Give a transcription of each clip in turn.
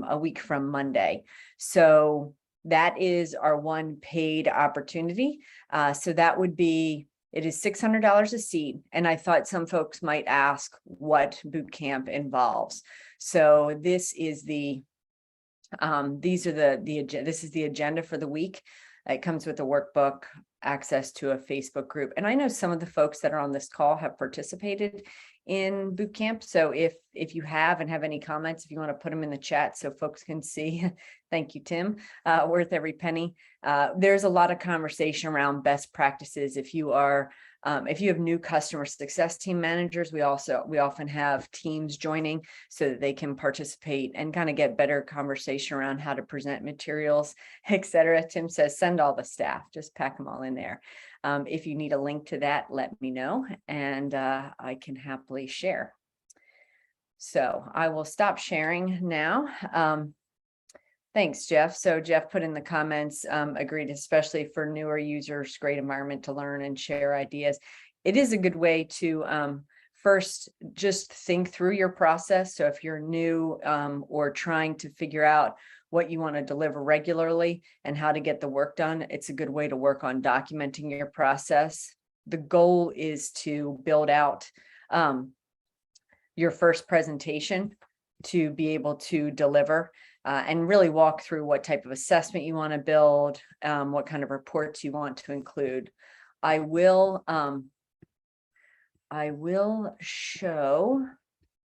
a week from Monday. So that is our one paid opportunity. So that would be, it is $600 a seat. And I thought some folks might ask what boot camp involves. So this is the this is the agenda for the week. It comes with a workbook, access to a Facebook group. And I know some of the folks that are on this call have participated in boot camp. So if you have any comments, if you want to put them in the chat so folks can see, thank you, Tim, worth every penny. There's a lot of conversation around best practices. If you have new customer success team managers, we often have teams joining so that they can participate and kind of get better conversation around how to present materials, etc. Tim says, send all the staff, just pack them all in there. If you need a link to that, let me know, and I can happily share. So I will stop sharing now. Thanks, Jeff. So Jeff put in the comments, agreed, especially for newer users, great environment to learn and share ideas. It is a good way to first just think through your process. So if you're new or trying to figure out what you want to deliver regularly and how to get the work done, it's a good way to work on documenting your process. The goal is to build out your first presentation to be able to deliver and really walk through what type of assessment you want to build, what kind of reports you want to include. I will show,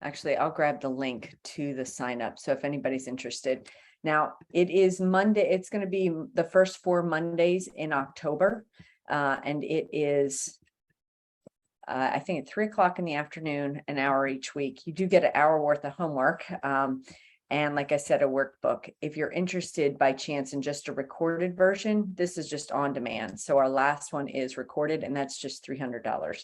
actually, I'll grab the link to the sign up. So if anybody's interested. Now, it is Monday. It's going to be the first 4 Mondays in October. And it is, I think at 3 o'clock in the afternoon, an hour each week. You do get an hour worth of homework. And like I said, a workbook. If you're interested by chance in just a recorded version, this is just on demand. So our last one is recorded, and that's just $300.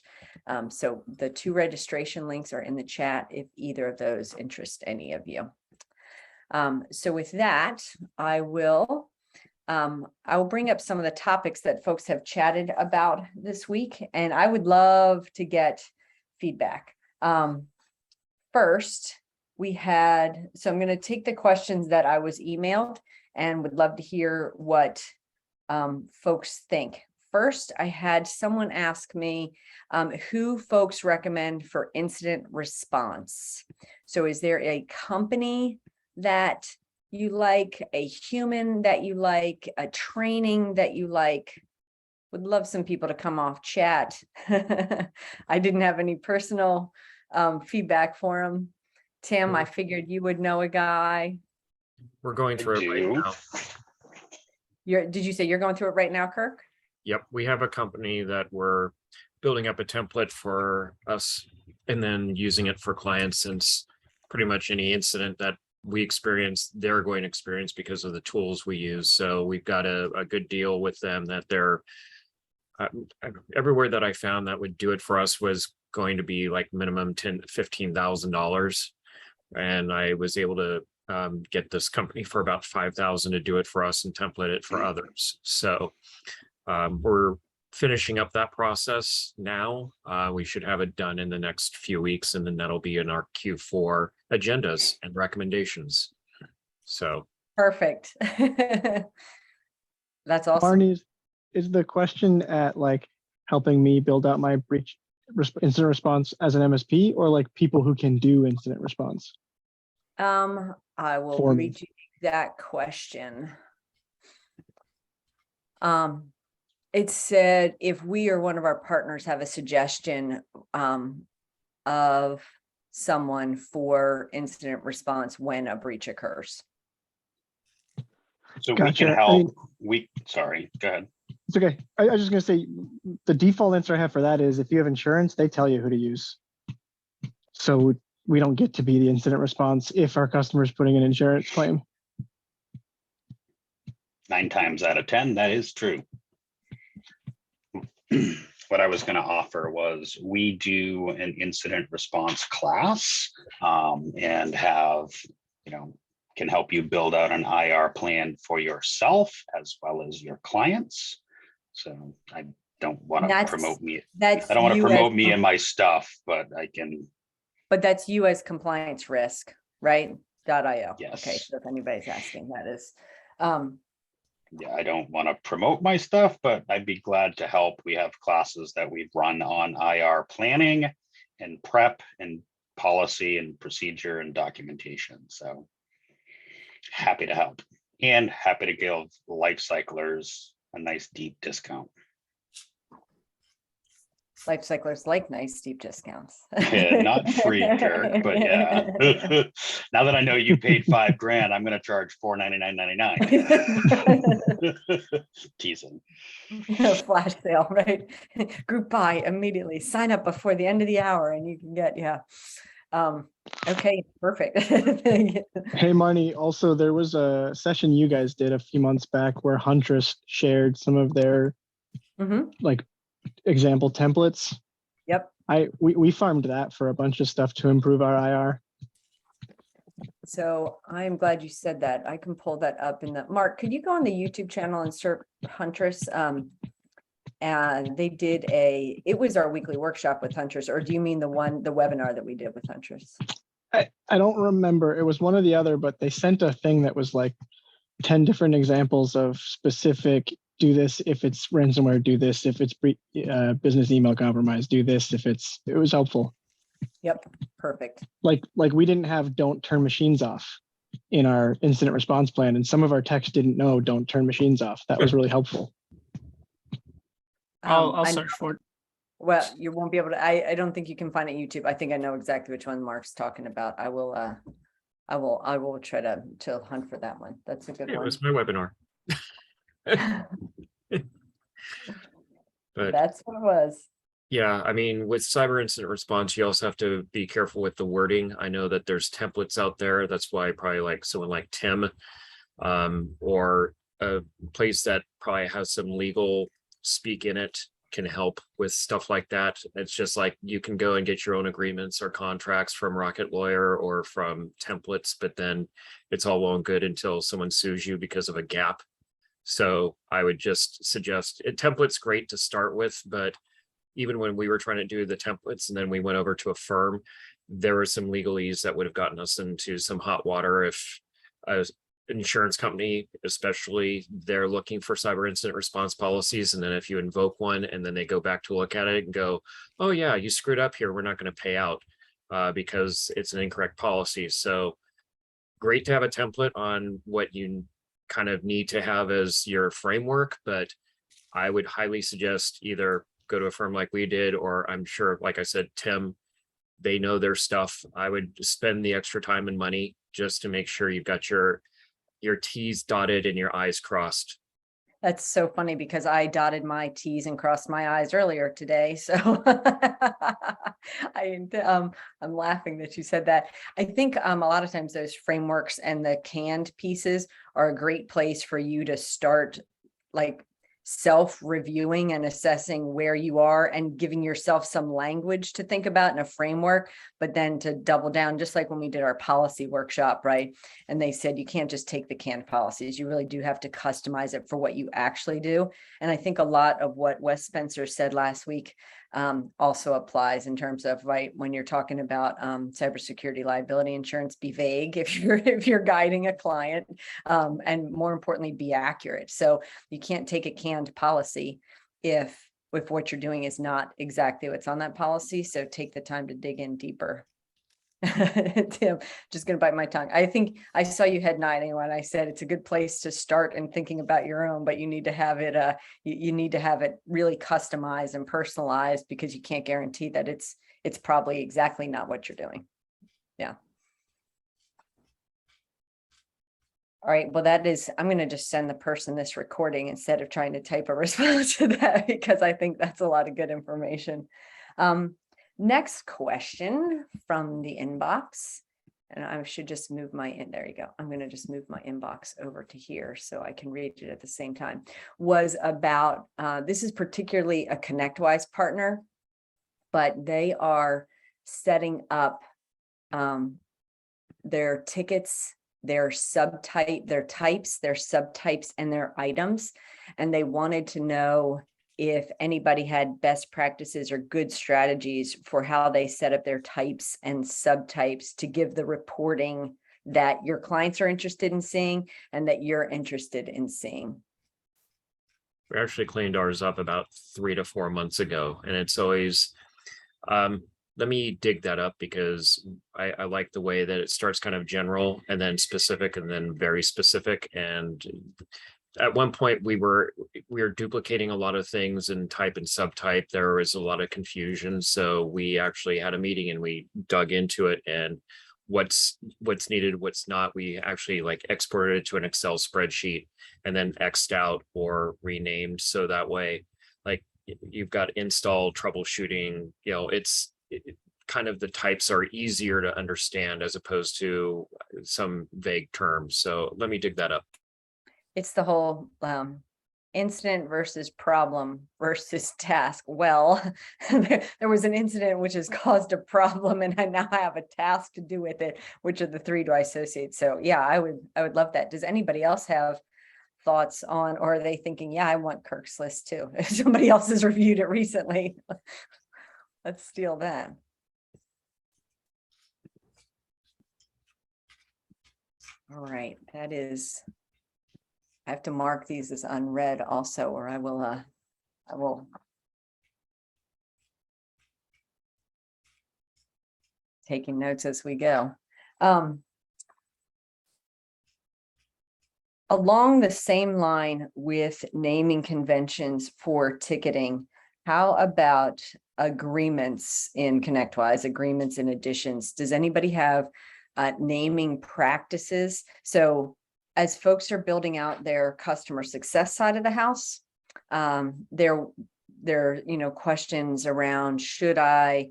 So the 2 registration links are in the chat if either of those interest any of you. So with that, I will bring up some of the topics that folks have chatted about this week, and I would love to get feedback. First, so I'm going to take the questions that I was emailed and would love to hear what folks think. First, I had someone ask me who folks recommend for incident response. So is there a company that you like, a human that you like, a training that you like? Would love some people to come off chat. I didn't have any personal feedback for them. Tim, I figured you would know a guy. We're going through it right now. Did you say you're going through it right now, Kirk? Yep, we have a company that we're building up a template for us and then using it for clients, since pretty much any incident that we experience, they're going to experience because of the tools we use. So we've got a good deal with them that they're everywhere that I found that would do it for us was going to be like minimum $15,000. And I was able to get this company for about $5,000 to do it for us and template it for others. So we're finishing up that process now. We should have it done in the next few weeks, and then that'll be in our Q4 agendas and recommendations. So perfect. That's awesome. Barney, is the question at like helping me build out my breach incident response as an MSP, or like people who can do incident response? I will read you that question. It said, if we or one of our partners have a suggestion of someone for incident response when a breach occurs. So we can help. Sorry, go ahead. It's okay. I was just going to say, the default answer I have for that is if you have insurance, they tell you who to use. So we don't get to be the incident response if our customer is putting an insurance claim. 9 times out of 10, that is true. What I was going to offer was we do an incident response class and have, can help you build out an IR plan for yourself as well as your clients. So I don't want to promote me. I don't want to promote me and my stuff, but I can. But that's you as compliance risk, right? .io. Yes. Okay, so if anybody's asking, that is. Yeah, I don't want to promote my stuff, but I'd be glad to help. We have classes that we've run on IR planning and prep and policy and procedure and documentation. So happy to help and happy to give Lifecyclers a nice deep discount. Lifecyclers like nice deep discounts. Yeah, not free, Kirk, but yeah. Now that I know you paid $5,000, I'm going to charge $499.99. Teasing. Flash sale, right? Group buy immediately. Sign up before the end of the hour and you can get, yeah. Okay, perfect. Hey, Marnie, also there was a session you guys did a few months back where Huntress shared some of their like example templates. Yep. We farmed that for a bunch of stuff to improve our IR. So I'm glad you said that. I can pull that up in the, Mark, could you go on the YouTube channel and search Huntress? And they did it was our weekly workshop with Huntress, or do you mean the webinar that we did with Huntress? I don't remember. It was one or the other, but they sent a thing that was like 10 different examples of specific, do this if it's ransomware, do this if it's business email compromise, do this if it was helpful. Yep, perfect. Like we didn't have don't turn machines off in our incident response plan, and some of our techs didn't know don't turn machines off. That was really helpful. I'll search for it. Well, you won't be able to, I don't think you can find it on YouTube. I think I know exactly which one Mark's talking about. I will try to hunt for that one. That's a good It one. was my webinar. But That's what it was. yeah, I mean, with cyber incident response, you also have to be careful with the wording. I know that there's templates out there. That's why probably like someone like Tim, or a place that probably has some legal speak in it can help with stuff like that. It's just like you can go and get your own agreements or contracts from Rocket Lawyer or from templates, but then it's all well and good until someone sues you because of a gap. So I would just suggest template's great to start with, but even when we were trying to do the templates and then we went over to a firm, there were some legalese that would have gotten us into some hot water if an insurance company, especially, they're looking for cyber incident response policies. And then if you invoke one and then they go back to look at it and go, oh yeah, you screwed up here, we're not going to pay out because it's an incorrect policy. So great to have a template on what you kind of need to have as your framework, but I would highly suggest either go to a firm like we did, or I'm sure, like I said, Tim, they know their stuff. I would spend the extra time and money just to make sure you've got your T's dotted and your I's crossed. That's so funny because I dotted my T's and crossed my I's earlier today. So I'm laughing that you said that. I think a lot of times those frameworks and the canned pieces are a great place for you to start like self-reviewing and assessing where you are and giving yourself some language to think about in a framework, but then to double down, just like when we did our policy workshop, right? And they said, you can't just take the canned policies. You really do have to customize it for what you actually do. And I think a lot of what Wes Spencer said last week also applies in terms of, right, when you're talking about cybersecurity liability insurance, be vague if you're guiding a client, and more importantly, be accurate. So you can't take a canned policy if what you're doing is not exactly what's on that policy. So take the time to dig in deeper. Tim, just gonna bite my tongue. I think I saw you head nodding when I said it's a good place to start in thinking about your own, but you need to have it you need to have it really customized and personalized, because you can't guarantee that it's probably exactly not what you're doing. Yeah. All right, well, I'm going to just send the person this recording instead of trying to type a response to that, because I think that's a lot of good information. Next question from the inbox, and I should just move there you go. I'm going to just move my inbox over to here so I can read it at the same time, was about, this is particularly a ConnectWise partner, but they are setting up their tickets, their types, their subtypes, and their items. And they wanted to know if anybody had best practices or good strategies for how they set up their types and subtypes to give the reporting that your clients are interested in seeing and that you're interested in seeing? We actually cleaned ours up about 3 to 4 months ago, and it's always, let me dig that up because I like the way that it starts kind of general and then specific and then very specific. And at one point we were duplicating a lot of things in type and subtype. There was a lot of confusion. So we actually had a meeting and we dug into it, and what's needed, what's not. We actually like exported it to an Excel spreadsheet and then X'd out or renamed. So that way, like you've got install, troubleshooting, kind of the types are easier to understand as opposed to some vague terms. So let me dig that up. It's the whole incident versus problem versus task. Well, there was an incident which has caused a problem, and I now have a task to do with it. Which of the three do I associate? So yeah, I would love that. Does anybody else have thoughts on, or are they thinking, yeah, I want Kirk's list too? If somebody else has reviewed it recently, let's steal that. All right, that is. I have to mark these as unread also, or I will taking notes as we go. Along the same line with naming conventions for ticketing, how about agreements in ConnectWise, agreements and additions? Does anybody have naming practices? So as folks are building out their customer success side of the house, there questions around, should I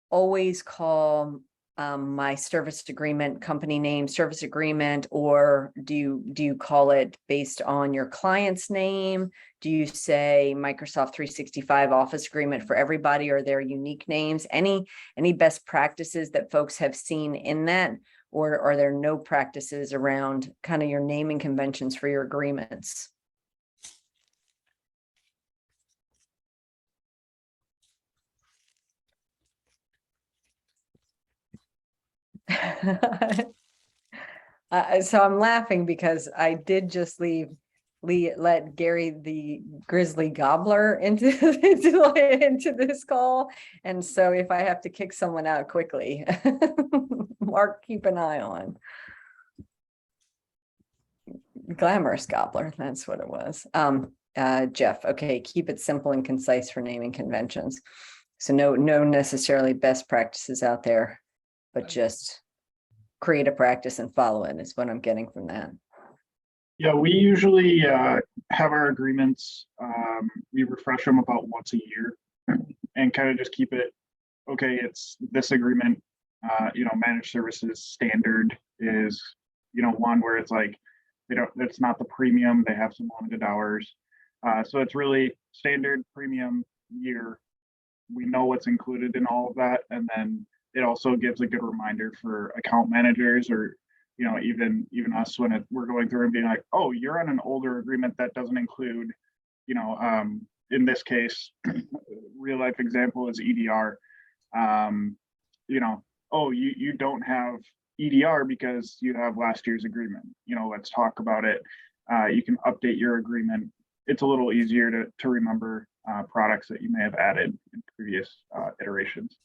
always call my service agreement company name service agreement, or do you call it based on your client's name? Do you say Microsoft 365 Office agreement for everybody, or their unique names? Any best practices that folks have seen in that? Or are there no practices around kind of your naming conventions for your agreements? So I'm laughing because I did just let Gary the Grizzly Gobbler into this call, and so if I have to kick someone out quickly, Mark, keep an eye on. Glamorous Gobbler, that's what it was. Jeff, okay, keep it simple and concise for naming conventions. So no necessarily best practices out there, but just create a practice and follow it is what I'm getting from that. Yeah, we usually have our agreements, we refresh them about once a year and kind of just keep it, okay, it's this agreement, managed services standard is, one where it's like, it's not the premium, they have some limited hours. So it's really standard premium year. We know what's included in all of that. And then it also gives a good reminder for account managers or, even us when we're going through and being like, oh, you're on an older agreement that doesn't include, in this case, real life example is EDR. Oh, you don't have EDR because you have last year's agreement. Let's talk about it. You can update your agreement. It's a little easier to remember products that you may have added in previous iterations.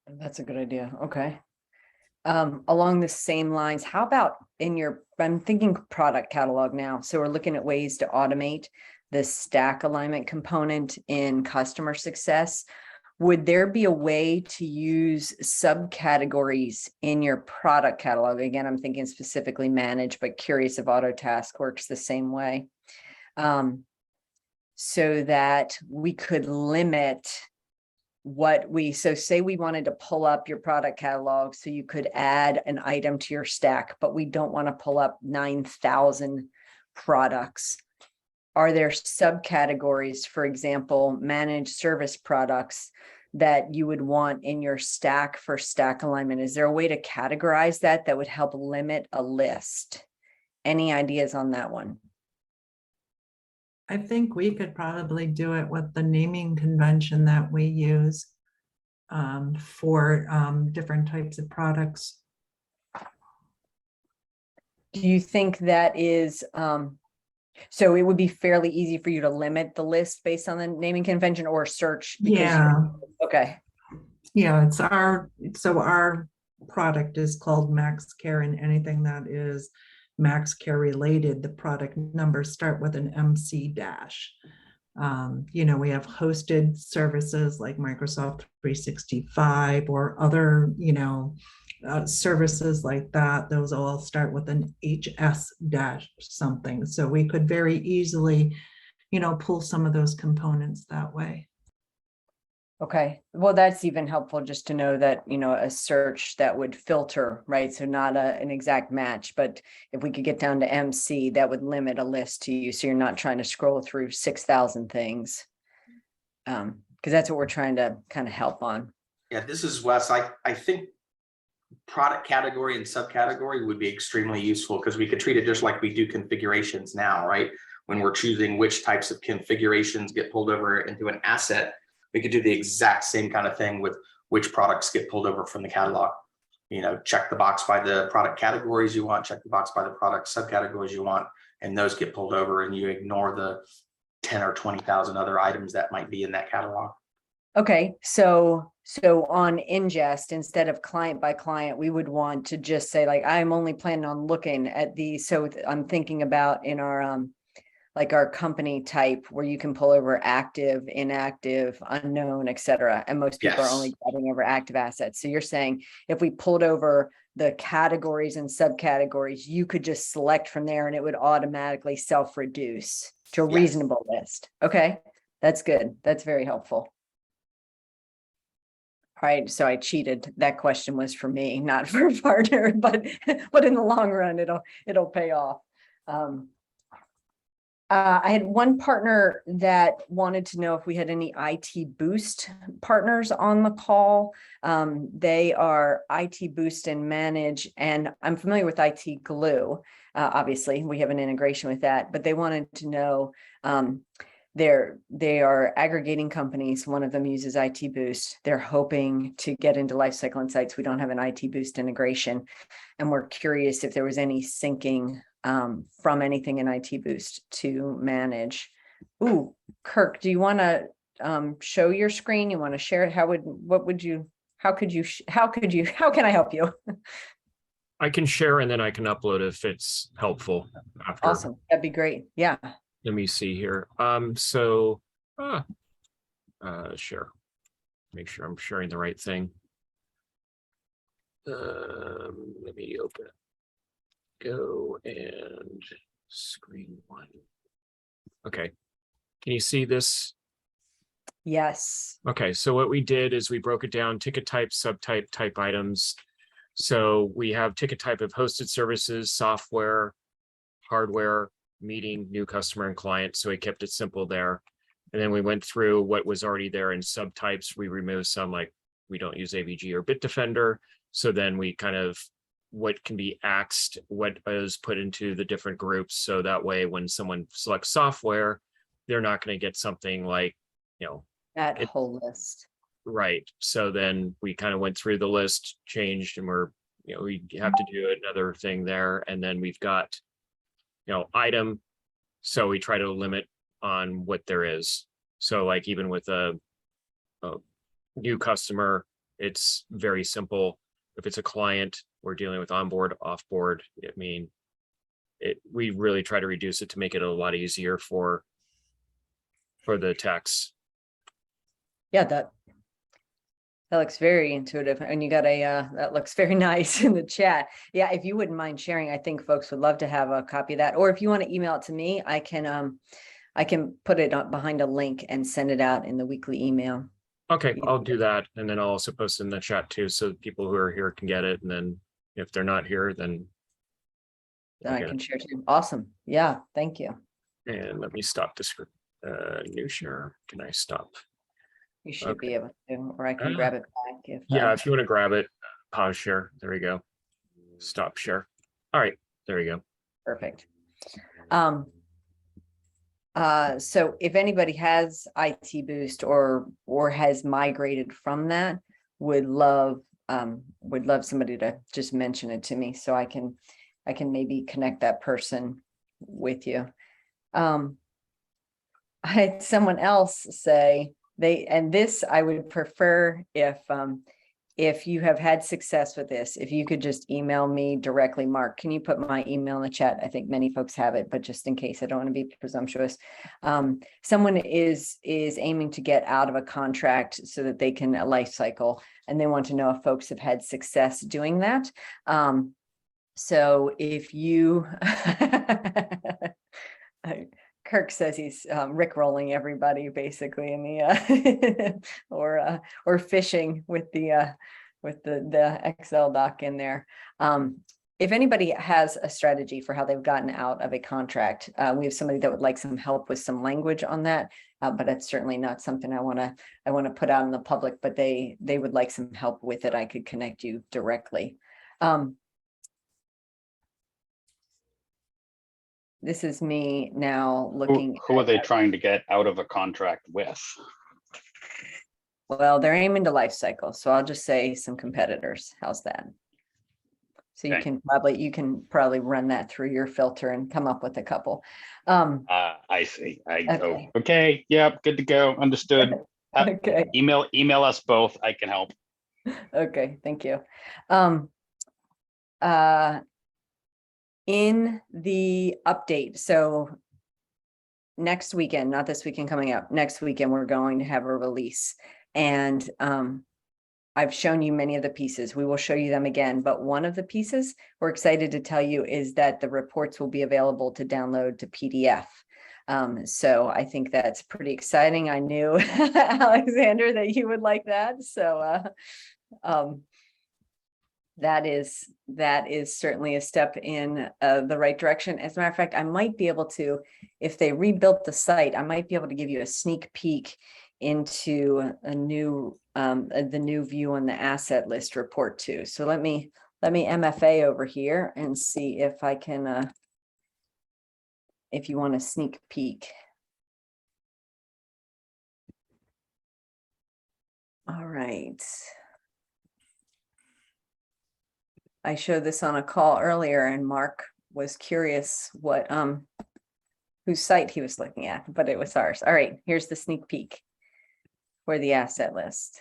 That's a good idea. Okay. Along the same lines, how about I'm thinking product catalog now. So we're looking at ways to automate the stack alignment component in customer success. Would there be a way to use subcategories in your product catalog? Again, I'm thinking specifically manage, but curious if Autotask works the same way. So that we could limit so say we wanted to pull up your product catalog so you could add an item to your stack, but we don't want to pull up 9,000 products. Are there subcategories, for example, managed service products that you would want in your stack for stack alignment? Is there a way to categorize that would help limit a list? Any ideas on that one? I think we could probably do it with the naming convention that we use for different types of products. Do you think that is, so it would be fairly easy for you to limit the list based on the naming convention or search? Because Yeah. Okay, Yeah, so our product is called Max Care, and anything that is Max Care related, the product numbers start with an MC dash. We have hosted services like Microsoft 365 or other, services like that. Those all start with an HS dash something. So we could very easily, pull some of those components that way. okay. Well, that's even helpful just to know that, a search that would filter, right? So not an exact match, but if we could get down to MC, that would limit a list to you. So you're not trying to scroll through 6,000 things. Because that's what we're trying to kind of help on. Yeah, this is Wes. I think product category and subcategory would be extremely useful because we could treat it just like we do configurations now, right? When we're choosing which types of configurations get pulled over into an asset, we could do the exact same kind of thing with which products get pulled over from the catalog. Check the box by the product categories you want, check the box by the product subcategories you want, and those get pulled over, and you ignore the 10 or 20,000 other items that might be in that catalog. Okay, so on ingest, instead of client by client, we would want to just say like, I'm only planning on looking at these. So I'm thinking about in our like our company type where you can pull over active, inactive, unknown, etc. And most people are only grabbing over active assets. So you're saying if we pulled over the categories and subcategories, you could just select from there and it would automatically self-reduce to a reasonable list. Okay, that's good. That's very helpful. All right, so I cheated. That question was for me, not for a partner, but in the long run, it'll pay off. I had one partner that wanted to know if we had any IT Boost partners on the call. They are IT Boost and Manage, and I'm familiar with IT Glue. Obviously, we have an integration with that, but they wanted to know, they are aggregating companies. One of them uses IT Boost. They're hoping to get into Lifecycle Insights. We don't have an IT Boost integration, and we're curious if there was any syncing from anything in IT Boost to Manage. Ooh, Kirk, do you want to show your screen? You want to share it? How can I help you? I can share and then I can upload if it's helpful after. Awesome. That'd be great. Yeah. Let me see here. Share. Make sure I'm sharing the right thing. Let me open it. Go and screen one. Okay. Can you see this? Yes. Okay, so what we did is we broke it down, ticket type, subtype, type items. So we have ticket type of hosted services, software, hardware, meeting, new customer and client. So we kept it simple there. And then we went through what was already there in subtypes. We removed some, like we don't use AVG or Bitdefender. So then we kind of what can be axed, what is put into the different groups. So that way, when someone selects software, they're not going to get something like, That whole list. Right. So then we kind of went through the list, changed, and we have to do another thing there. And then we've got, item. So we try to limit on what there is. So like even with a new customer, it's very simple. If it's a client, we're dealing with onboard, offboard. We really try to reduce it to make it a lot easier for the techs. Yeah, that looks very intuitive, and you got that looks very nice in the chat. Yeah, if you wouldn't mind sharing, I think folks would love to have a copy of that. Or if you want to email it to me, I can put it up behind a link and send it out in the weekly email. Okay, I'll do that, and then I'll also post it in the chat too, so people who are here can get it. And then if they're not here, then I can share too. Awesome. Yeah, thank you. And let me stop this for new share. Can I stop? You should be able to, or I can grab it back if. If you want to grab it, pause share. There we go. Stop share. All right, there you go. Perfect. So if anybody has IT Boost or has migrated from that, would love somebody to just mention it to me so I can I can maybe connect that person with you. I had someone else say and this I would prefer if you have had success with this, if you could just email me directly. Mark, can you put my email in the chat? I think many folks have it, but just in case, I don't want to be presumptuous. Someone is aiming to get out of a contract so that they can life cycle, and they want to know if folks have had success doing that. So if you, Kirk says he's Rick-rolling everybody basically in the or fishing with the Excel doc in there. If anybody has a strategy for how they've gotten out of a contract, we have somebody that would like some help with some language on that, but that's certainly not something I want to put out in the public. But they would like some help with it. I could connect you directly. This is me now looking. Who are they trying to get out of a contract with? Well, they're aiming to life cycle, so I'll just say some competitors. How's that? So Okay. you can probably run that through your filter and come up with a couple. I see. Okay. Okay. Yep. Good to go. Understood. Okay. Email us both. I can help. Okay, thank you. In the update, so next weekend, not this weekend coming up, next weekend, we're going to have a release. And I've shown you many of the pieces. We will show you them again. But one of the pieces we're excited to tell you is that the reports will be available to download to PDF. So I think that's pretty exciting. I knew, Alexander, that you would like that. So that is certainly a step in the right direction. As a matter of fact, I might be able to, if they rebuilt the site, I might be able to give you a sneak peek into a new the new view on the asset list report too. So let me MFA over here and see if I can if you want a sneak peek. All right. I showed this on a call earlier and Mark was curious what whose site he was looking at, but it was ours. All right, here's the sneak peek for the asset list.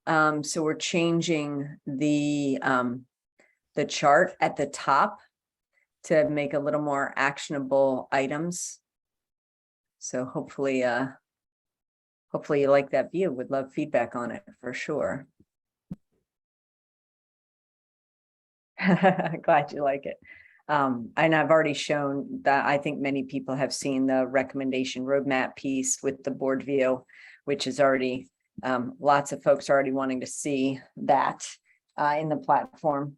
So we're changing the chart at the top to make a little more actionable items. So hopefully you like that view. Would love feedback on it for sure. Glad you like it. And I've already shown that I think many people have seen the recommendation roadmap piece with the board view, which is already lots of folks are already wanting to see that in the platform.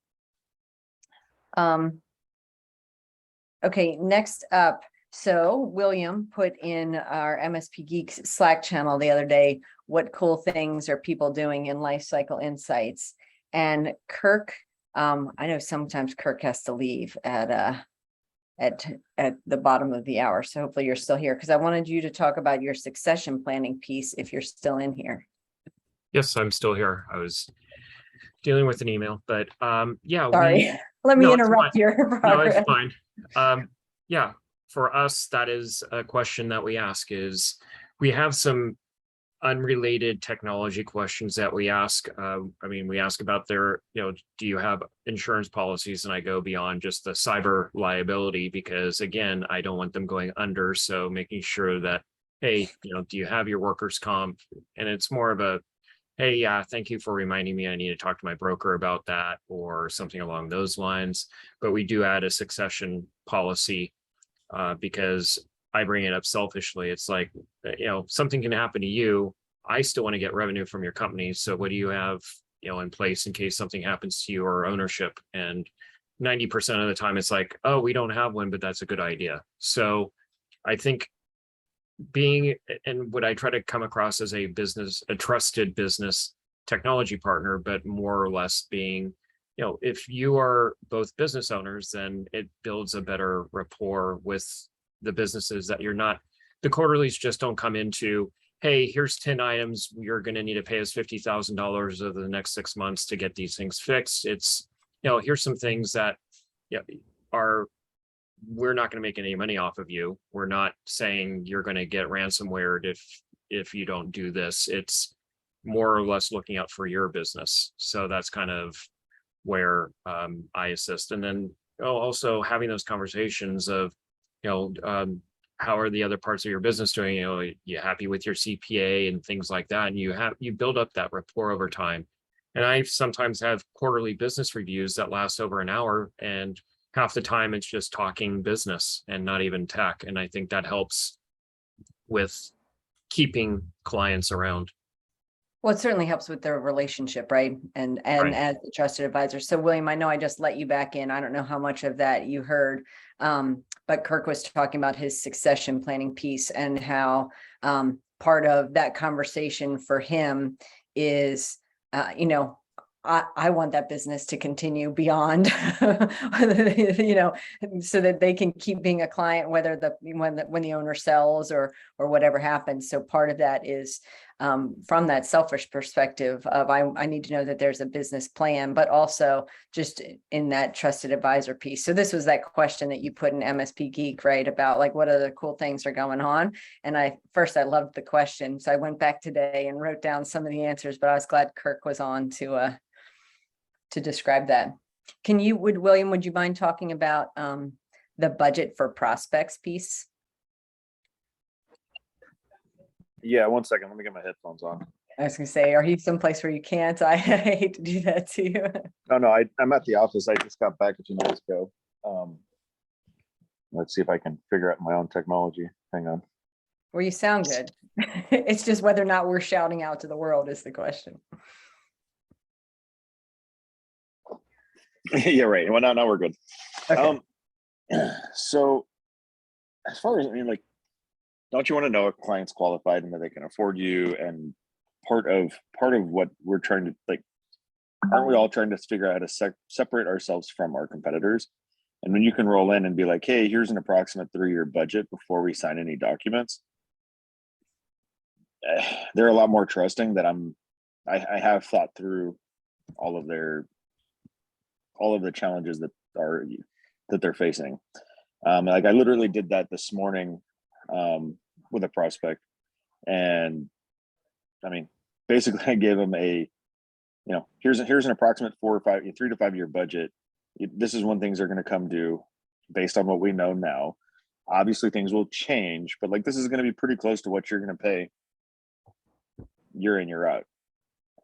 Okay, next up. So William put in our MSP Geeks Slack channel the other day, what cool things are people doing in Lifecycle Insights? And Kirk, I know sometimes Kirk has to leave at the bottom of the hour. So hopefully you're still here because I wanted you to talk about your succession planning piece if you're still in here. Yes, I'm still here. I was dealing with an email, but yeah. Sorry, let me interrupt your progress. No, it's fine. Yeah, for us, that is a question that we ask is we have some unrelated technology questions that we ask. I mean, we ask about their, do you have insurance policies? And I go beyond just the cyber liability because again, I don't want them going under. So making sure that, hey, do you have your workers' comp? And it's more of a, hey, yeah, thank you for reminding me I need to talk to my broker about that or something along those lines. But we do add a succession policy because I bring it up selfishly. It's like, something can happen to you. I still want to get revenue from your company. So what do you have, in place in case something happens to you or ownership? And 90% of the time it's like, oh, we don't have one, but that's a good idea. So I think and what I try to come across as a trusted business technology partner, but more or less being, if you are both business owners, then it builds a better rapport with the businesses that you're not, the quarterlies just don't come into, hey, here's 10 items. You're going to need to pay us $50,000 over the next 6 months to get these things fixed. It's, here's some things that, we're not going to make any money off of you. We're not saying you're going to get ransomware if you don't do this. It's more or less looking out for your business. So that's kind of where I assist. And then also having those conversations of, how are the other parts of your business doing? You happy with your CPA and things like that. And you build up that rapport over time. And I sometimes have quarterly business reviews that last over an hour, and half the time it's just talking business and not even tech. And I think that helps with keeping clients around. Well, it certainly helps with their relationship, right? And Right. as a trusted advisor. So William, I know I just let you back in. I don't know how much of that you heard. But Kirk was talking about his succession planning piece and how part of that conversation for him is, I want that business to continue beyond, so that they can keep being a client, whether when the owner sells or whatever happens. So part of that is from that selfish perspective of I need to know that there's a business plan, but also just in that trusted advisor piece. So this was that question that you put in MSP Geek, right? About like what other cool things are going on. And I loved the question. So I went back today and wrote down some of the answers, but I was glad Kirk was on to describe that. William, would you mind talking about the budget for prospects piece? Yeah, 1 second. Let me get my headphones on. I was gonna say, are you someplace where you can't? I hate to do that to you. No, I'm at the office. I just got back a few minutes ago. Let's see if I can figure out my own technology. Hang on. Well, you sound good. It's just whether or not we're shouting out to the world is the question. Yeah, right. Well, now we're good. Okay. So as far as, don't you want to know if clients qualified and that they can afford you? And part of what we're trying to aren't we all trying to figure out how to separate ourselves from our competitors? And when you can roll in and be like, hey, here's an approximate 3-year budget before we sign any documents, they're a lot more trusting that I have thought through all of the challenges that they're facing. I literally did that this morning with a prospect, and basically I gave them here's an approximate 3 to 5 year budget. This is when things are going to come due based on what we know now. Obviously things will change, but this is going to be pretty close to what you're going to pay year in, year out.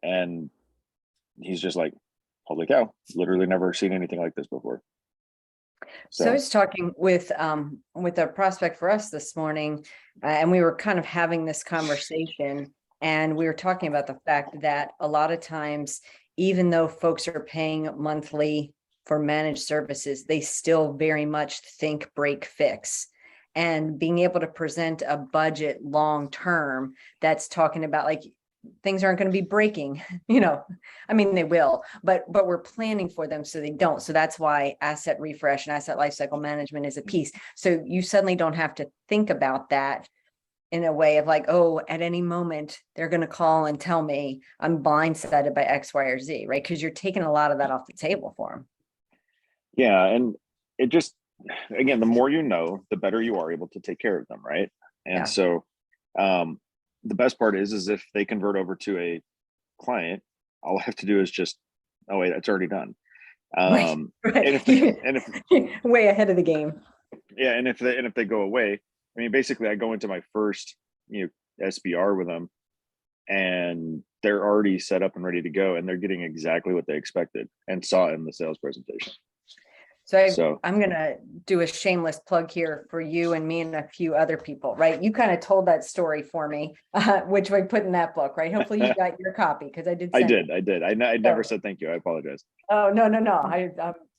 And he's just like, holy cow, literally never seen anything like this before. So I was talking with a prospect for us this morning, and we were kind of having this conversation, and we were talking about the fact that a lot of times, even though folks are paying monthly for managed services, they still very much think break fix. And being able to present a budget long term that's talking about things aren't going to be breaking, they will, but we're planning for them so they don't. So that's why asset refresh and asset lifecycle management is a piece. So you suddenly don't have to think about that in a way of at any moment they're going to call and tell me I'm blindsided by X, Y, or Z, right? Because you're taking a lot of that off the table for them. Yeah. And it just, again, the more you know, the better you are able to take care of them, right? And so the best part is if they convert over to a client, all I have to do is just, oh wait, that's already done. Right. And if way ahead of the game. Yeah, and if they go away, basically I go into my first SBR with them, and they're already set up and ready to go, and they're getting exactly what they expected and saw in the sales presentation. So I'm going to do a shameless plug here for you and me and a few other people, right? You kind of told that story for me, which we put in that book, right? Hopefully you got your copy, because I did. I never said thank you. I apologize. Oh, no.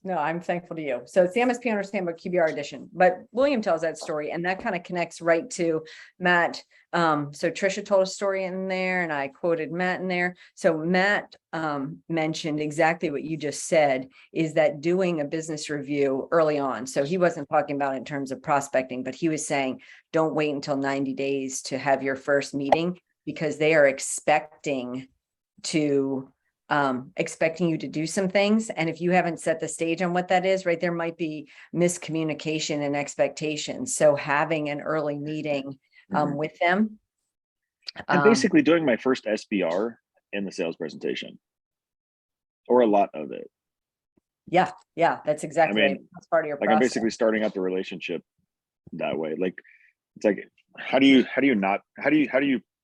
No, I'm thankful to you. So it's the MSP Owner's Handbook QBR edition, but William tells that story, and that kind of connects right to Matt. So Trisha told a story in there, and I quoted Matt in there. So Matt mentioned exactly what you just said, is that doing a business review early on. So he wasn't talking about it in terms of prospecting, but he was saying, don't wait until 90 days to have your first meeting, because they are expecting to expecting you to do some things. And if you haven't set the stage on what that is, right, there might be miscommunication and expectations. So having an early meeting with them. And basically doing my first SBR in the sales presentation, or a lot of it. Yeah, that's exactly right. That's part of your like process. I'm basically starting up the relationship that way. Like, it's like, how do you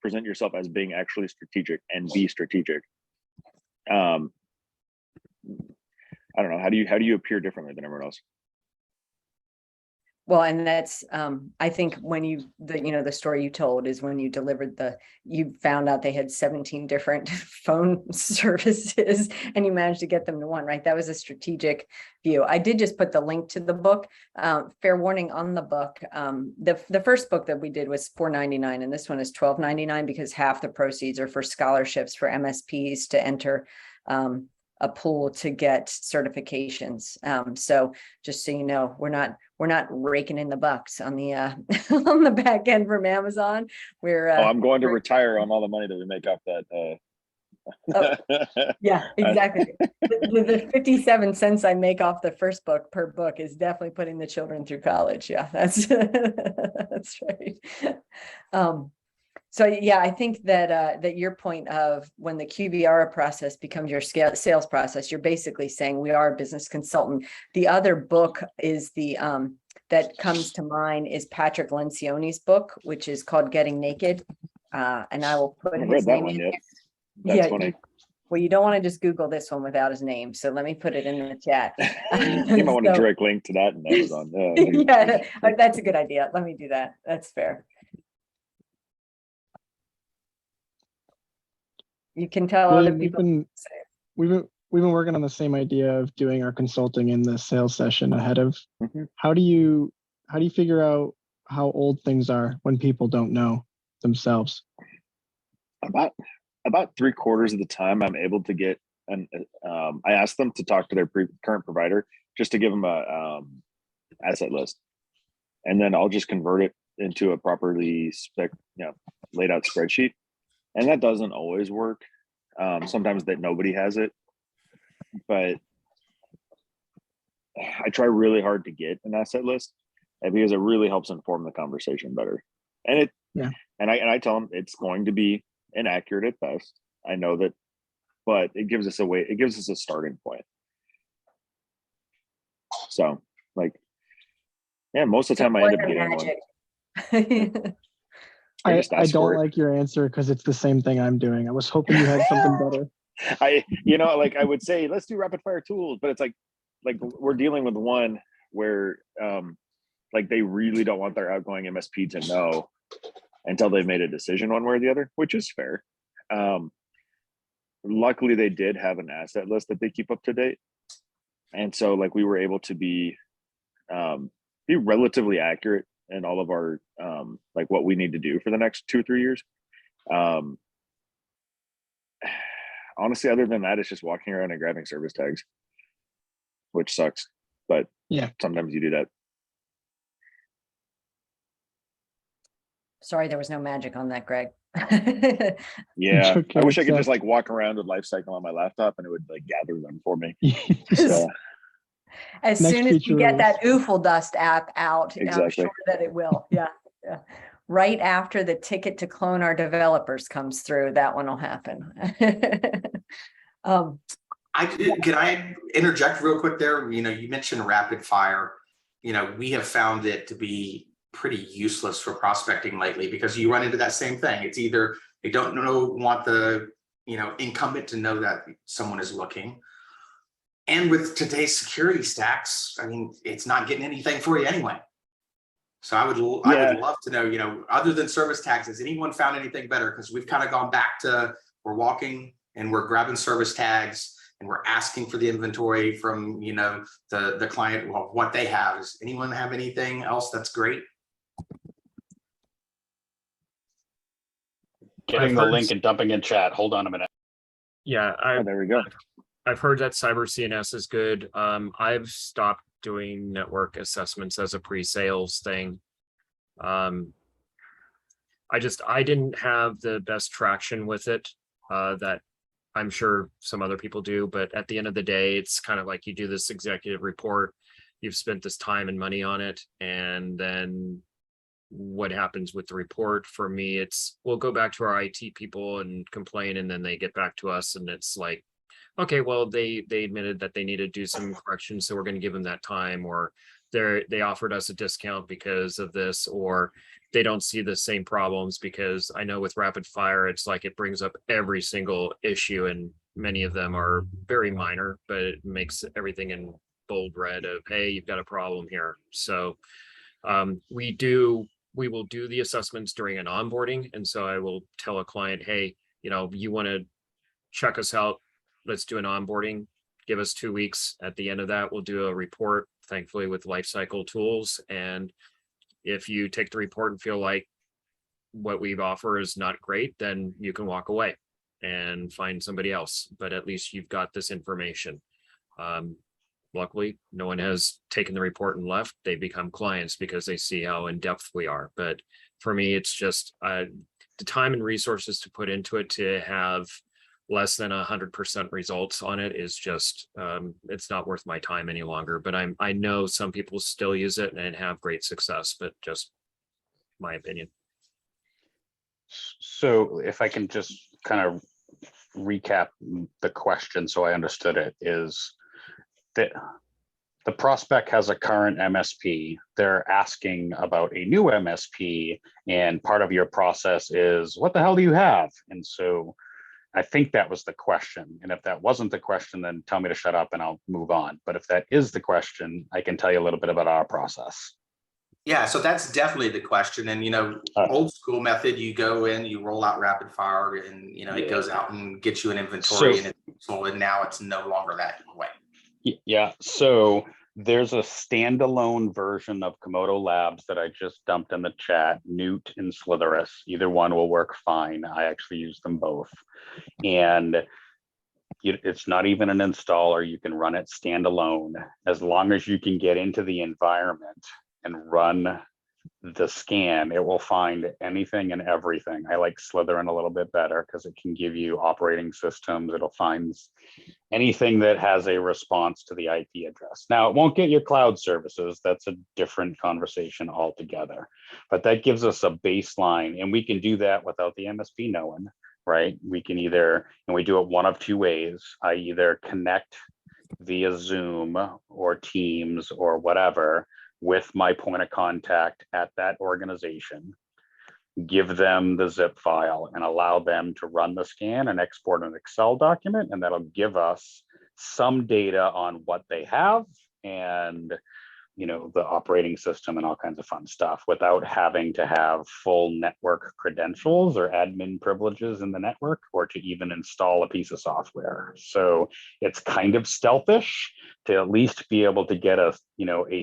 present yourself as being actually strategic and be strategic? I don't know. How do you appear differently than everyone else? Well, and that's, I think when the story you told is when you delivered you found out they had 17 different phone services and you managed to get them to one, right? That was a strategic view. I did just put the link to the book, fair warning on the book. The first book that we did was $4.99 and this one is $12.99 because half the proceeds are for scholarships for MSPs to enter, a pool to get certifications. So just so you know, we're not raking in the bucks on the on the back end from Amazon. We're I'm going to retire on all the money that we make off that. Yeah, exactly. The 57 cents I make off the first book per book is definitely putting the children through college. Yeah, that's that's right. So yeah, I think that your point of when the QBR process becomes your sales process, you're basically saying we are a business consultant. The other book is that comes to mind is Patrick Lencioni's book, which is called Getting Naked. And I will put haven't his read that name one in yet. there. That's funny. Well, you don't want to just Google this one without his name. So let me put it in the chat. You might want to direct link to that and Amazon. Yeah, that's a good idea. Let me do that. That's fair. You can tell other people. We've been working on the same idea of doing our consulting in the sales session ahead of. How do you figure out how old things are when people don't know themselves? About 3/4 of the time I'm able to get I ask them to talk to their current provider just to give them a asset list, and then I'll just convert it into a properly laid out spreadsheet. And that doesn't always work. Sometimes that nobody has it, but I try really hard to get an asset list because it really helps inform the conversation better. And I tell them it's going to be inaccurate at best. I know that, but it gives us a starting point. So most of the time I end up getting one. I don't like your answer because it's the same thing I'm doing. I was hoping you had something better. I would say let's do rapid fire tools, but it's like we're dealing with one where they really don't want their outgoing MSP to know until they've made a decision one way or the other, which is fair. Luckily they did have an asset list that they keep up to date. And so we were able to be relatively accurate in all of our what we need to do for the next 2 or 3 years. Honestly, other than that, it's just walking around and grabbing service tags, which sucks, but yeah, sometimes you do that. Sorry, there was no magic on that, Greg. Yeah, okay, I wish I could just walk around with Lifecycle on my laptop and it would gather them for me. So, as soon as you get that Oofle Dust app out, exactly. I'm sure that it will. Yeah. Right after the ticket to clone our developers comes through, that one will happen. Can I interject real quick there? You mentioned rapid fire. We have found it to be pretty useless for prospecting lately because you run into that same thing. It's either they don't want the incumbent to know that someone is looking. And with today's security stacks, it's not getting anything for you anyway. So I would love to know, other than service tags, has anyone found anything better? Because we've kind of gone back to, we're walking and we're grabbing service tags and we're asking for the inventory from, the client, what they have. Does anyone have anything else that's great? Getting the link and dumping in chat. Hold on a minute. Yeah, there we go. I've heard that Cyber CNS is good. I've stopped doing network assessments as a pre-sales thing. I didn't have the best traction with it that I'm sure some other people do, but at the end of the day, it's kind of like you do this executive report, you've spent this time and money on it, and then what happens with the report? For me, it's we'll go back to our IT people and complain, and then they get back to us, and it's like, okay, well, they admitted that they need to do some corrections, so we're going to give them that time, or they offered us a discount because of this, or they don't see the same problems. Because I know with rapid fire, it's like it brings up every single issue, and many of them are very minor, but it makes everything in bold red of, hey, you've got a problem here. So we will do the assessments during an onboarding. And so I will tell a client, hey, you want to check us out, let's do an onboarding, give us 2 weeks. At the end of that, we'll do a report, thankfully with Lifecycle tools. And if you take the report and feel like what we've offered is not great, then you can walk away and find somebody else. But at least you've got this information. Luckily, no one has taken the report and left. They become clients because they see how in depth we are. But for me, it's just the time and resources to put into it to have less than 100% results on it is just, it's not worth my time any longer. But I know some people still use it and have great success, but just my opinion. So if I can just kind of recap the question so I understood it, is that the prospect has a current MSP, they're asking about a new MSP, and part of your process is, what the hell do you have? And so I think that was the question. And if that wasn't the question, then tell me to shut up and I'll move on. But if that is the question, I can tell you a little bit about our process. Yeah, so that's definitely the question. And, old school method, you go in, you roll out rapid fire, and, it goes out and gets you an inventory, and now it's no longer that way. Yeah, so there's a standalone version of Komodo Labs that I just dumped in the chat, Newt and Slitherus. Either one will work fine. I actually use them both. And it's not even an installer. You can run it standalone as long as you can get into the environment and run the scan. It will find anything and everything. I like Slytherin a little bit better because it can give you operating systems. It'll find anything that has a response to the IP address. Now, it won't get your cloud services. That's a different conversation altogether. But that gives us a baseline, and we can do that without the MSP knowing, right? We can either, and we do it one of two ways. I either connect via Zoom or Teams or whatever with my point of contact at that organization, give them the zip file and allow them to run the scan and export an Excel document, and that'll give us some data on what they have and the operating system and all kinds of fun stuff without having to have full network credentials or admin privileges in the network or to even install a piece of software. So it's kind of stealthish to at least be able to get a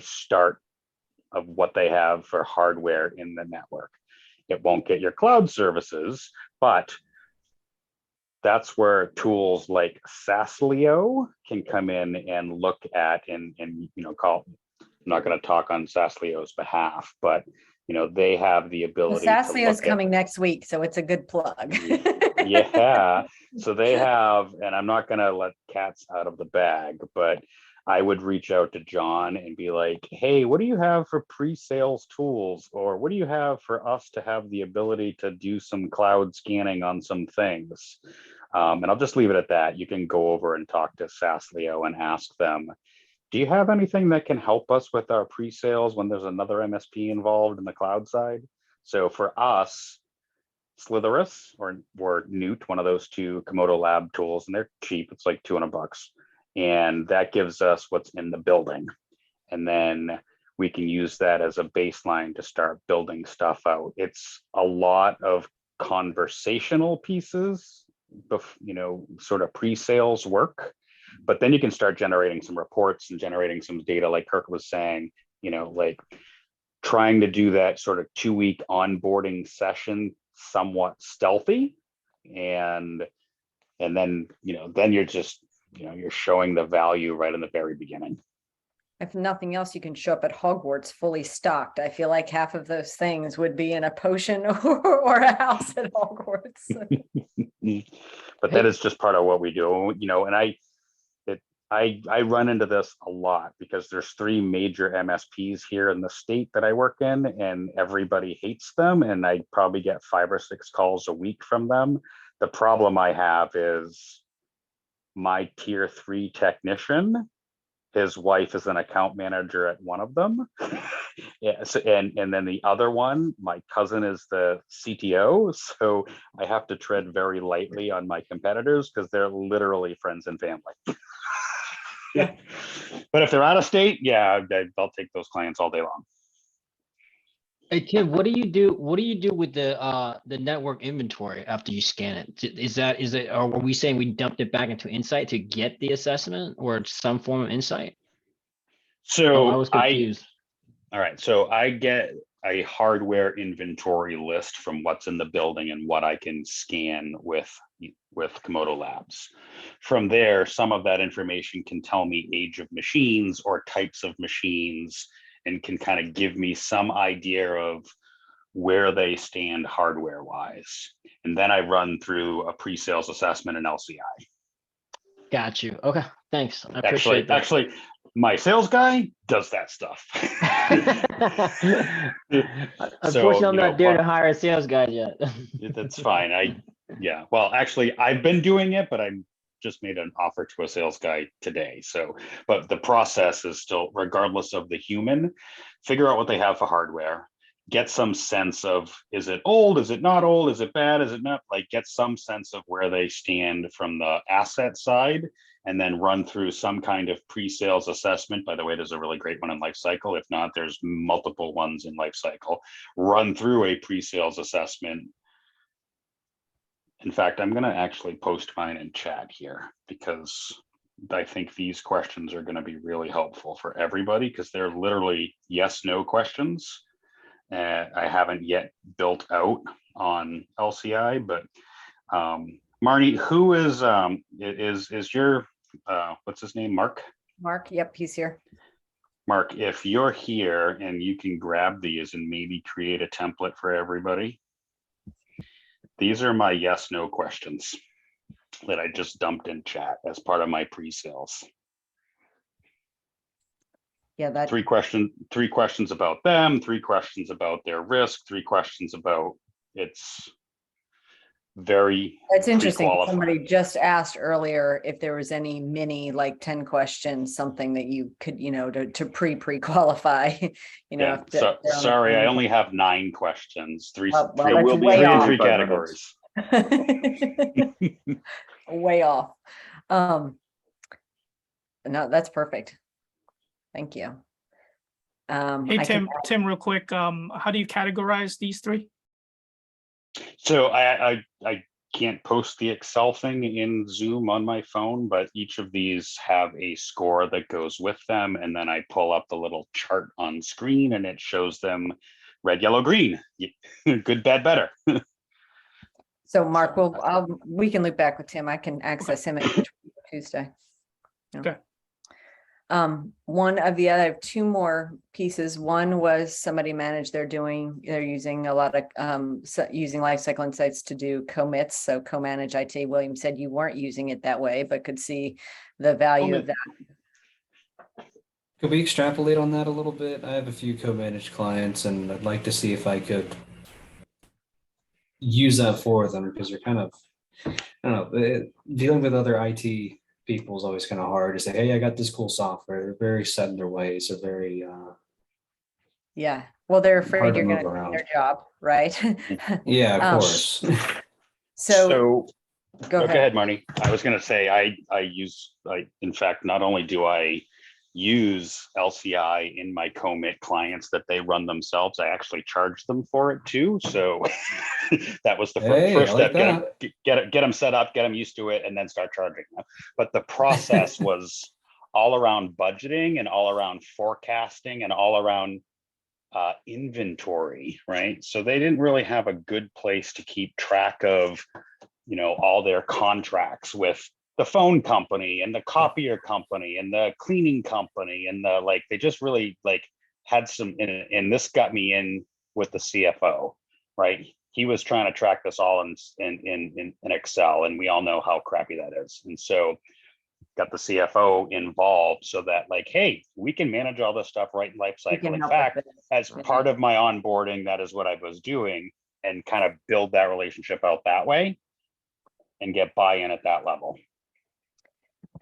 start of what they have for hardware in the network. It won't get your cloud services, but that's where tools like Saslio can come in and look at and call. I'm not going to talk on Saslio's behalf, but they have the ability. Saslio is coming next week, so it's a good plug. Yeah, so they have, and I'm not going to let cats out of the bag, but I would reach out to John and be like, hey, what do you have for pre-sales tools? Or what do you have for us to have the ability to do some cloud scanning on some things? And I'll just leave it at that. You can go over and talk to Saslio and ask them, do you have anything that can help us with our pre-sales when there's another MSP involved in the cloud side? So for us, Slitherus or Newt, one of those two Komodo Lab tools, and they're cheap. It's like $200. And that gives us what's in the building. And then we can use that as a baseline to start building stuff out. It's a lot of conversational pieces, sort of pre-sales work, but then you can start generating some reports and generating some data like Kirk was saying, like trying to do that sort of 2-week onboarding session somewhat stealthy. And then, then you're just, you're showing the value right in the very beginning. If nothing else, you can show up at Hogwarts fully stocked. I feel like half of those things would be in a potion or a house at Hogwarts. but that is just part of what we do, you know, and I run into this a lot because there's 3 major MSPs here in the state that I work in, and everybody hates them. And I probably get 5 or 6 calls a week from them. The problem I have is my tier 3 technician, his wife is an account manager at one of them. Yeah, so, and then the other one, my cousin is the CTO. So I have to tread very lightly on my competitors because they're literally friends and family. Yeah. But if they're out of state, yeah, I'll take those clients all day long. Hey Tim, what do you do? What do you do with the network inventory after you scan it? Is it? Or are we saying we dumped it back into Insight to get the assessment, or some form of insight? So I was confused. all right, so I get a hardware inventory list from what's in the building and what I can scan with Komodo Labs. From there, some of that information can tell me age of machines or types of machines, and can kind of give me some idea of where they stand hardware wise. And then I run through a pre-sales assessment and LCI. Got you. Okay, thanks. I appreciate that. Actually, my sales guy does that stuff. Unfortunately, I'm not there to hire a sales guy yet. That's fine. Well, actually, I've been doing it, but I just made an offer to a sales guy today. So, but the process is still, regardless of the human, figure out what they have for hardware, get some sense of, is it old? Is it not old? Is it bad? Is it not? Like, get some sense of where they stand from the asset side, and then run through some kind of pre-sales assessment. By the way, there's a really great one in Lifecycle. If not, there's multiple ones in Lifecycle. Run through a pre-sales assessment. In fact, I'm going to actually post mine in chat here because I think these questions are going to be really helpful for everybody because they're literally yes/no questions. I haven't yet built out on LCI, but Marnie, who is your what's his name? Mark? Mark, yep, he's here. Mark, if you're here and you can grab these and maybe create a template for everybody. These are my yes/no questions that I just dumped in chat as part of my pre-sales. Yeah, that 3 questions about them, 3 questions about their risk, 3 questions about it's very. That's interesting. Somebody just asked earlier if there was any mini, like 10 questions, something that you could, to pre-qualify, Yeah, sorry, I only have 9 questions. 3 will be way in off. 3 categories. Way off. No, that's perfect. Thank you. Hey, Tim, real quick, how do you categorize these 3? So I can't post the Excel thing in Zoom on my phone, but each of these have a score that goes with them. And then I pull up the little chart on screen and it shows them red, yellow, green, good, bad, better. So Mark, we can loop back with Tim. I can access him at Tuesday. Okay. One of the other, I have 2 more pieces. One was somebody managed, they're using a lot of, using Lifecycle Insights to do commits. So co-manage IT. William said you weren't using it that way, but could see the value of that. Could we extrapolate on that a little bit? I have a few co-managed clients and I'd like to see if I could use that for them because they're kind of, I don't know, dealing with other IT people is always kind of hard to say, hey, I got this cool software. They're very set in their ways. They're very yeah. Well, they're afraid you're going to do their job, right? Yeah, of course. So go ahead, Marnie. I was going to say in fact, not only do I use LCI in my commit clients that they run themselves, I actually charge them for it too. So that was the first step. Get them set up, get them used to it, and then start charging them. But the process was all around budgeting and all around forecasting and all around inventory, right? So they didn't really have a good place to keep track of, all their contracts with the phone company and the copier company and the cleaning company and they just really had some, and this got me in with the CFO, right? he was trying to track this all in Excel, and we all know how crappy that is. And so got the CFO involved so that like, hey, we can manage all this stuff right in Lifecycle. In fact, as part of my onboarding, that is what I was doing, and kind of build that relationship out that way and get buy-in at that level.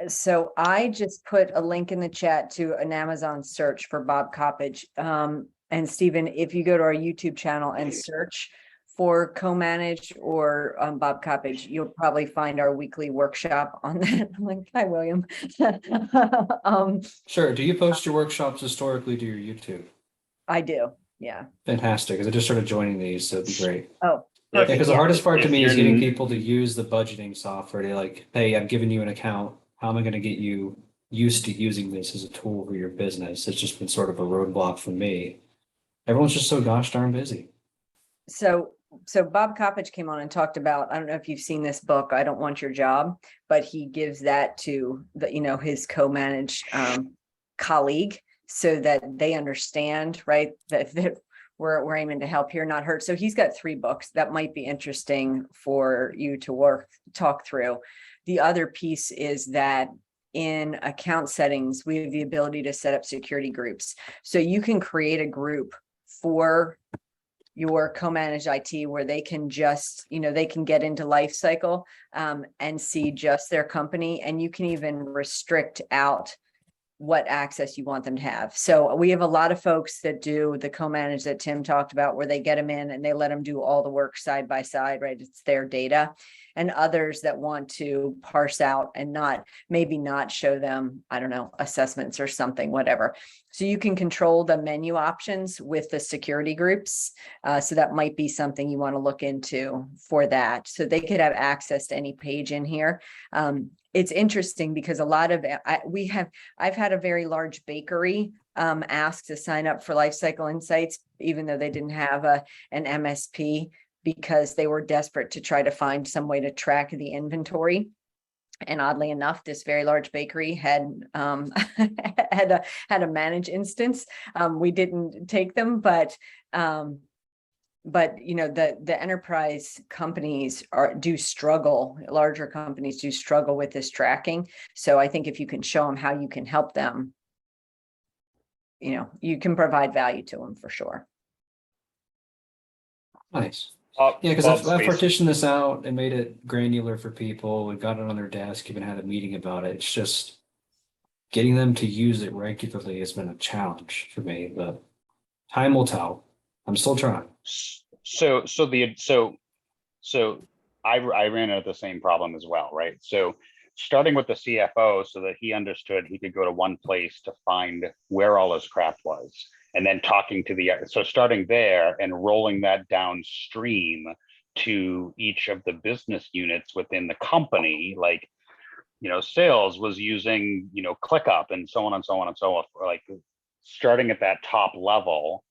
So I just put a link in the chat to an Amazon search for Bob Coppage. And Stephen, if you go to our YouTube channel and search for co-manage or Bob Coppage, you'll probably find our weekly workshop on that. I'm like, hi, William. Sure. Do you post your workshops historically to your YouTube? I do. Yeah. Fantastic. Because I just started joining these, so it'd be great. Oh, Yeah, because the hardest part to If me is you're getting n- people to use the budgeting software. They're like, hey, I've given you an account. How am I going to get you used to using this as a tool for your business? It's just been sort of a roadblock for me. Everyone's just so gosh darn busy. So Bob Coppage came on and talked about, I don't know if you've seen this book, I Don't Want Your Job, but he gives that to the, his co-managed colleague so that they understand, right, that we're aiming to help here, not hurt. So he's got 3 books that might be interesting for you to talk through. The other piece is that in account settings, we have the ability to set up security groups. So you can create a group for your co-managed IT where they can just, they can get into Lifecycle and see just their company, and you can even restrict out what access you want them to have. So we have a lot of folks that do the co-manage that Tim talked about, where they get them in and they let them do all the work side by side, right? It's their data. And others that want to parse out and maybe not show them, I don't know, assessments or something, whatever. So you can control the menu options with the security groups. So that might be something you want to look into for that. So they could have access to any page in here. It's interesting because a lot of I've had a very large bakery ask to sign up for Lifecycle Insights, even though they didn't have an MSP, because they were desperate to try to find some way to track the inventory. And oddly enough, this very large bakery had had a managed instance. We didn't take them, but the enterprise companies do struggle. Larger companies do struggle with this tracking. So I think if you can show them how you can help them, you can provide value to them for sure. Nice. Yeah, because I've partitioned this out and made it granular for people. We got it on their desk, even had a meeting about it. It's just getting them to use it regularly has been a challenge for me, but time will tell. I'm still trying. So I ran into the same problem as well, right? So starting with the CFO so that he understood he could go to one place to find where all his crap was. And then talking to so starting there and rolling that downstream to each of the business units within the company, like, sales was using, ClickUp and so on and so on and so on, like starting at that top level,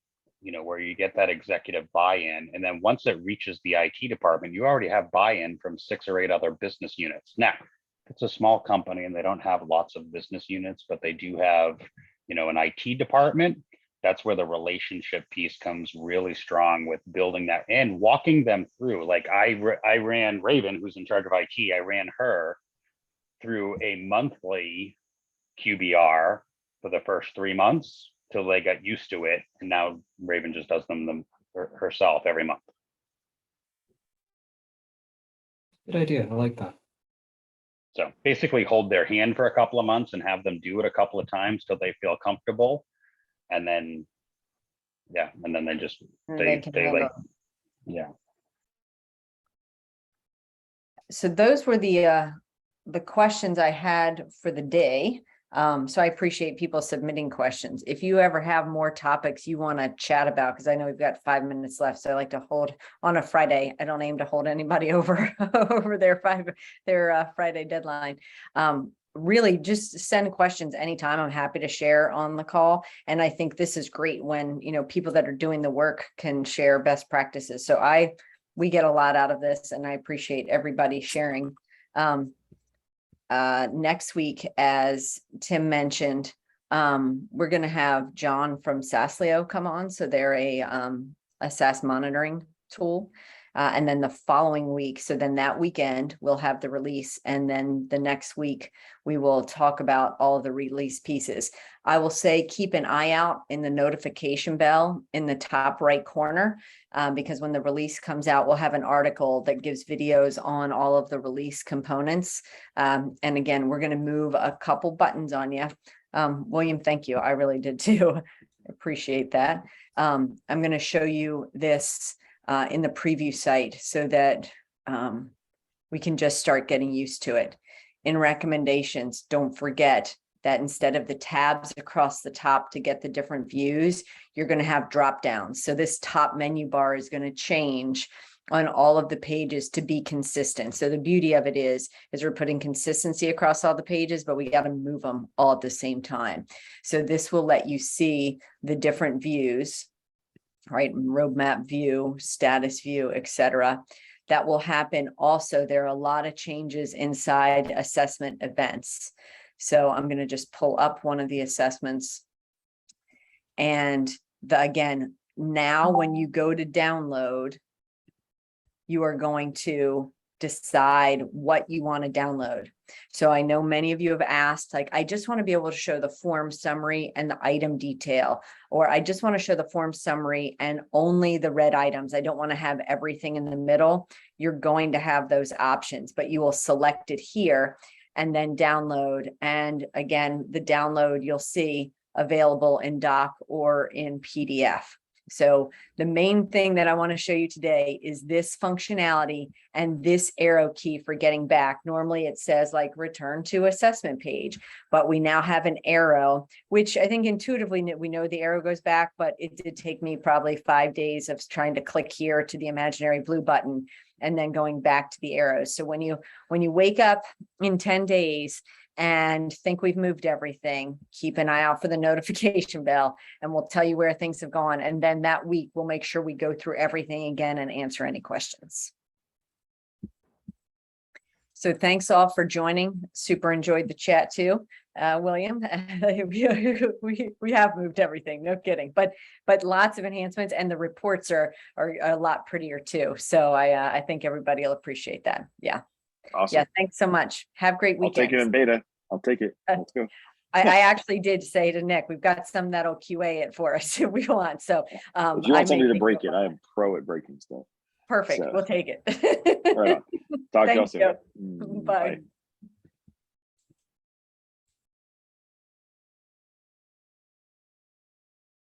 where you get that executive buy-in. And then once it reaches the IT department, you already have buy-in from 6 or 8 other business units. Now, it's a small company and they don't have lots of business units, but they do have, an IT department. That's where the relationship piece comes really strong, with building that and walking them through. Like I ran Raven, who's in charge of IT. I ran her through a monthly QBR for the first 3 months till they got used to it. And now Raven just does them herself every month. Good idea. I like that. So basically hold their hand for a couple of months and have them do it a couple of times till they feel comfortable. And then, and then they just, they like, yeah. So those were the questions I had for the day. So I appreciate people submitting questions. If you ever have more topics you want to chat about, because I know we've got 5 minutes left, so I like to hold on a Friday. I don't aim to hold anybody over their Friday deadline. Really just send questions anytime. I'm happy to share on the call. And I think this is great when, people that are doing the work can share best practices. So we get a lot out of this, and I appreciate everybody sharing. Next week, as Tim mentioned, we're going to have John from Saslio come on. So they're a SaaS monitoring tool. And then the following week, so then that weekend, we'll have the release. And then the next week, we will talk about all the release pieces. I will say, keep an eye out in the notification bell in the top right corner, because when the release comes out, we'll have an article that gives videos on all of the release components. And again, we're going to move a couple buttons on you. William, thank you. I really did too. Appreciate that. I'm going to show you this in the preview site so that we can just start getting used to it. In recommendations, don't forget that instead of the tabs across the top to get the different views, you're going to have drop downs. So this top menu bar is going to change on all of the pages to be consistent. So the beauty of it is we're putting consistency across all the pages, but we got to move them all at the same time. So this will let you see the different views, right? Roadmap view, status view, etc. That will happen. Also, there are a lot of changes inside assessment events. So I'm going to just pull up one of the assessments. And again, now when you go to download, you are going to decide what you want to download. So I know many of you have asked, like, I just want to be able to show the form summary and the item detail, or I just want to show the form summary and only the red items. I don't want to have everything in the middle. You're going to have those options, but you will select it here and then download. And again, the download you'll see available in doc or in PDF. So the main thing that I want to show you today is this functionality and this arrow key for getting back. Normally it says like return to assessment page, but we now have an arrow, which I think intuitively we know the arrow goes back, but it did take me probably 5 days of trying to click here to the imaginary blue button and then going back to the arrows. So when you wake up in 10 days and think we've moved everything, keep an eye out for the notification bell and we'll tell you where things have gone. And then that week, we'll make sure we go through everything again and answer any questions. So thanks all for joining. Super enjoyed the chat too, William. we have moved everything, no kidding, but lots of enhancements and the reports are a lot prettier too. So I think everybody will appreciate that. Yeah. Awesome. Yeah, thanks so much. Have a great weekend. I'll take it in beta. I'll take it. Let's go. I actually did say to Nick, we've got some that'll QA it for us if we want. So if you want somebody to break it, I am pro at breaking stuff. Perfect. So. We'll take it. Right on. Talk to y'all Thank soon. you. Bye.